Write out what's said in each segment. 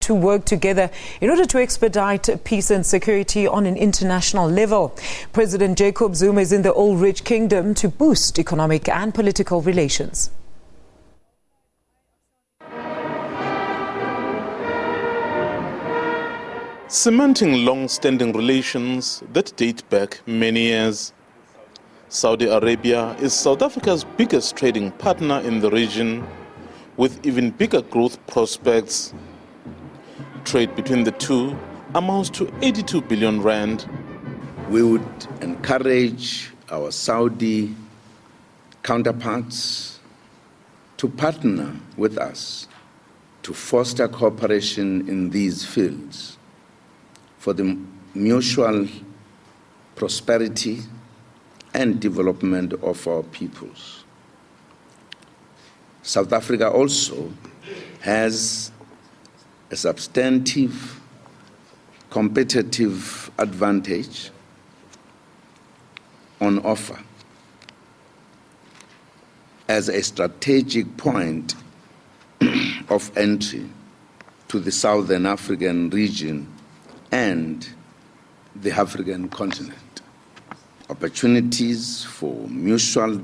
to work together in order to expedite peace and security on an international level. President Jacob Zuma is in the Old Rich Kingdom to boost economic and political relations. Cementing long-standing relations that date back many years. Saudi Arabia is South Africa's biggest trading partner in the region, with even bigger growth prospects. Trade between the two amounts to 82 billion rand. We would encourage our Saudi counterparts to partner with us to foster cooperation in these fields for the mutual prosperity and development of our peoples. South Africa also has a substantive competitive advantage on offer as a strategic point of entry to the Southern African region and the African continent. Opportunities for mutual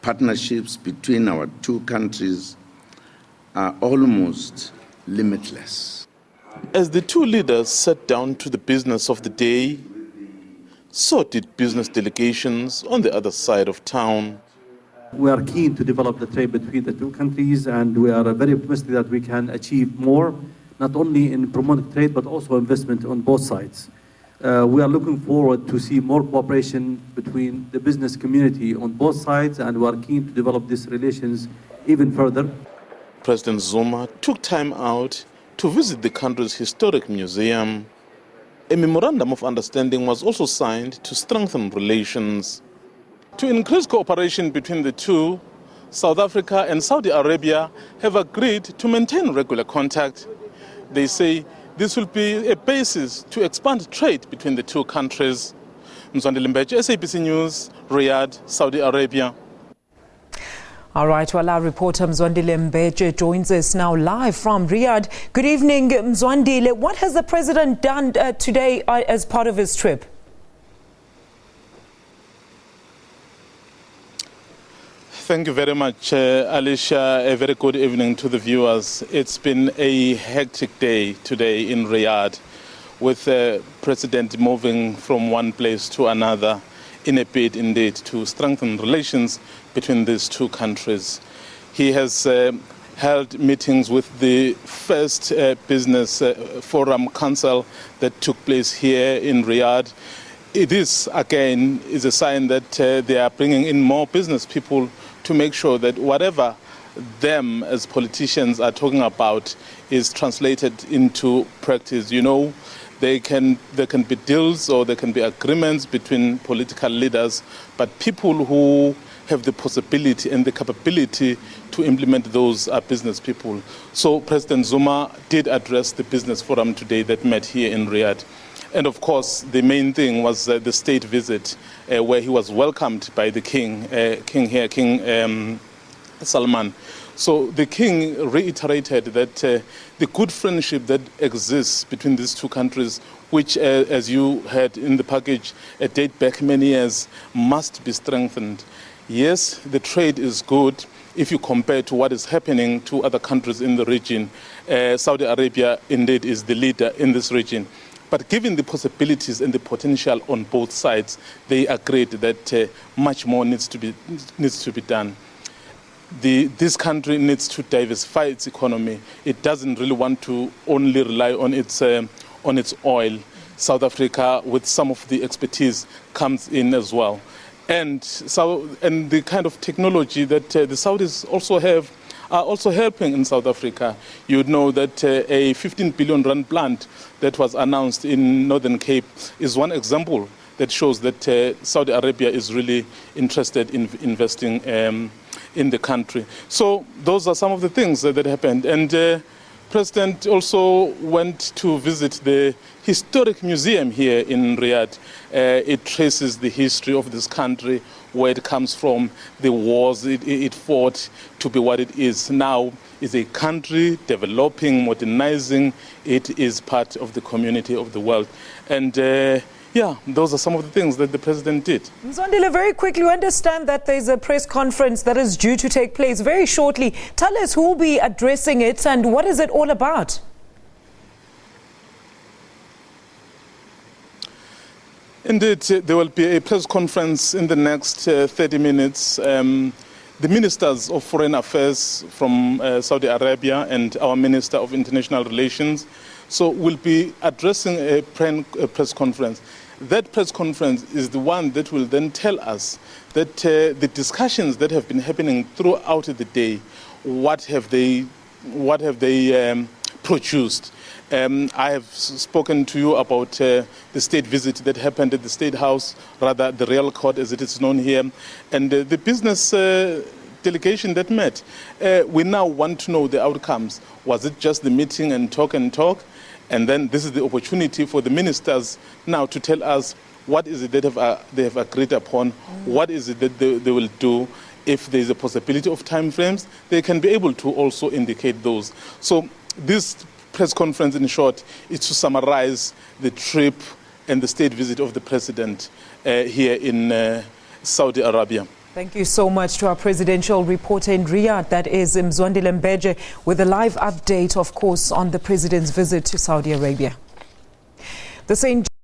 partnerships between our two countries are almost limitless. As the two leaders sat down to the business of the day, so did business delegations on the other side of town. We are keen to develop the trade between the two countries, and we are very optimistic that we can achieve more, not only in promoting trade, but also investment on both sides. We are looking forward to see more cooperation between the business community on both sides, and we are keen to develop these relations even further. President Zuma took time out to visit the country's historic museum. A memorandum of understanding was also signed to strengthen relations. To increase cooperation between the two, South Africa and Saudi Arabia have agreed to maintain regular contact. They say this will be a basis to expand trade between the two countries. Mzwandile Mbeje, SABC News, Riyadh, Saudi Arabia. All right, well, our reporter Mzwandile Mbeje joins us now live from Riyadh. Good evening, Mzwandile. What has the president done today as part of his trip? Thank you very much, Alicia. A very good evening to the viewers. It's been a hectic day today in Riyadh, with the president moving from one place to another in a bid indeed to strengthen relations between these two countries. He has held meetings with the first business forum council that took place here in Riyadh. This, again, is a sign that they are bringing in more business people to make sure that whatever them as politicians are talking about is translated into practice. You know, there can be deals or there can be agreements between political leaders, but people who have the possibility and the capability to implement those are business people. So President Zuma did address the business forum today that met here in Riyadh. And of course, the main thing was the state visit, where he was welcomed by the King Salman. So the King reiterated that the good friendship that exists between these two countries, which, as you heard in the package, date back many years, must be strengthened. Yes, the trade is good if you compare to what is happening to other countries in the region. Saudi Arabia, indeed, is the leader in this region. But given the possibilities and the potential on both sides, they agreed that much more needs to be done. This country needs to diversify its economy. It doesn't really want to only rely on its oil. South Africa, with some of the expertise, comes in as well. And the kind of technology that the Saudis also have are also helping in South Africa. You know that a 15 billion rand plant that was announced in Northern Cape is one example that shows that Saudi Arabia is really interested in investing in the country. So those are some of the things that happened. And President also went to visit the historic museum here in Riyadh. It traces the history of this country, where it comes from, the wars it fought to be what it is now. Is a country developing, modernizing. It is part of the community of the world. And yeah, those are some of the things that the president did. Mzwandile, very quickly, we understand that there's a press conference that is due to take place very shortly. Tell us who will be addressing it and what is it all about? Indeed, there will be a press conference in the next 30 minutes. The ministers of foreign affairs from Saudi Arabia and our Minister of International Relations will be addressing a press conference. That press conference is the one that will then tell us that the discussions that have been happening throughout the day, what have they produced. I have spoken to you about the state visit that happened at the State House, rather the Real Court as it is known here, and the business delegation that met. We now want to know the outcomes. Was it just the meeting and talk? And then this is the opportunity for the ministers now to tell us what is it that they have agreed upon, what is it that they will do. If there is a possibility of timeframes, they can be able to also indicate those. So this press conference, in short, is to summarize the trip and the state visit of the president here in Saudi Arabia. Thank you so much to our presidential reporter in Riyadh, that is Mzwandile Mbeje, with a live update, of course, on the president's visit to Saudi Arabia. The St.